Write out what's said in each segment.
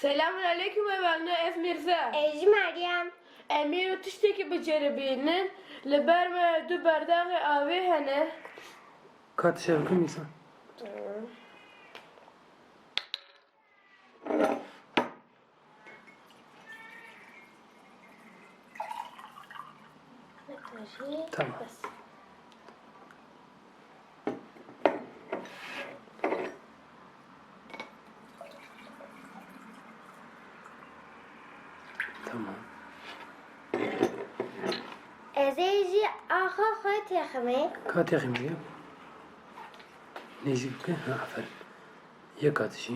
Selamünaleyküm efendim, Ez Mirza. Eci Meryem. Emir tişteki beceribinin leber ve du berdağı avi hene. Kat şevki misin? Tamam. Tamam. Eci aha hayt yakımı. Kat yakayım diye. Neyse ki? Ha, aferin. Ye katışı.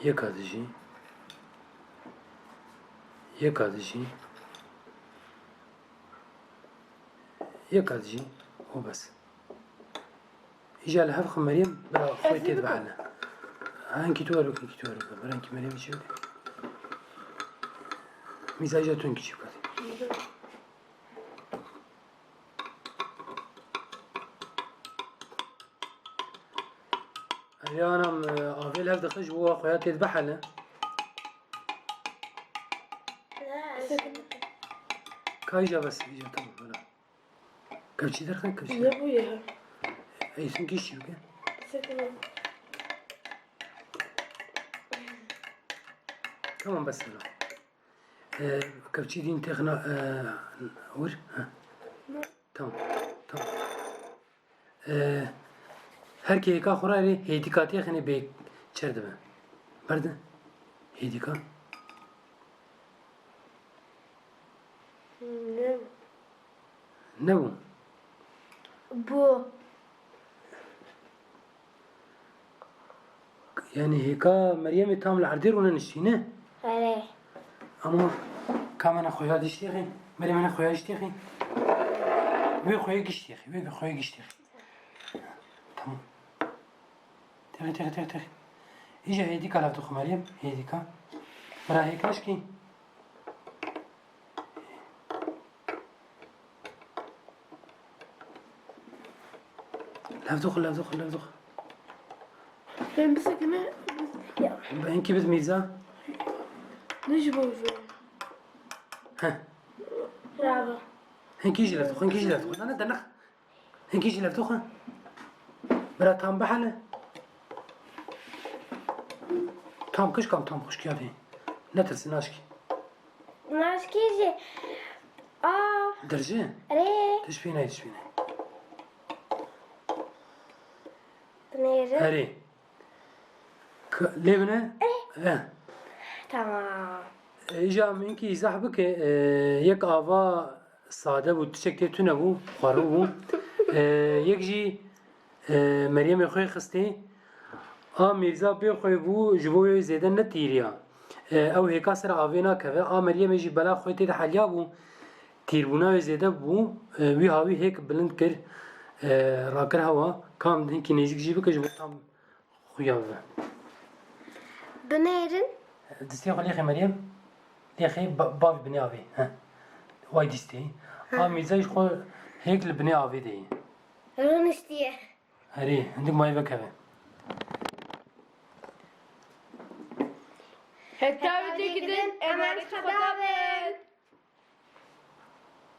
Ye katışı. Ye katışı. Ye katışı. O bas. İcal hafı Meryem bera خويت يذبحنا. هانكي توارك انكي توارك برانكي مريم يشوف. مزاجاتون كي شوف. انا افيل هذا خش هو خويا يذبحنا. كايجا بس يجا تمام ولا. كبشي درخن كبشي. Ne bu ya? اي سن كي شوف. تمام بس هنا. كبشي دين تخنا ور ها. تمام تمام. هر کی کا خورای هدیکاتی خنی به چرده من. برده. هدیکا. Ne? نه بو. Bu. يعني هيكا مريم تام العردير ولا نشتينه. Hele. اما كمان اخويا دشتيخي. مريم انا اخويا دشتيخي. وي اخويا دشتيخي. وي اخويا دشتيخي. تمام. تخي. اجا هديكا لا تخ مريم هديكا. برا هيك اشكي. لا تدخل. Ben bir sakine... انكي بد ميزة. Ne bu? ها. Bravo. هنكي جي لفتوخ. انا دنخ. هنكي جي لفتوخ. برا تام بحالة. تام كش كام تام خوش كيادي. نترس ناشكي. Naşkeci. Aa. درجة. Re. تشفيناي. Nere? هري. ليبنا. Tamam. اجا منكي صاحبك يك آوا ساده بود تشكتي تونه بو خارو بو يك جي مريم خوي خستي ميرزا بي خوي بو جبوي زيدن نتيريا او هيكا سر آوينا كفا مريم جي بلا خوي تي حاليا بو تيربونا زيده بو وي هاوي هيك بلند كر راكر هوا كام دنكي نيزك جي بك جبو تام خويا Bu nerin? دستي خلي مريم ليخي باب بني آوي ها وايد دستي ميرزا خو هيك البني آوي دي Rın istiye. هري عندك ماي بكره Hatta bir de gidin emanet kadar.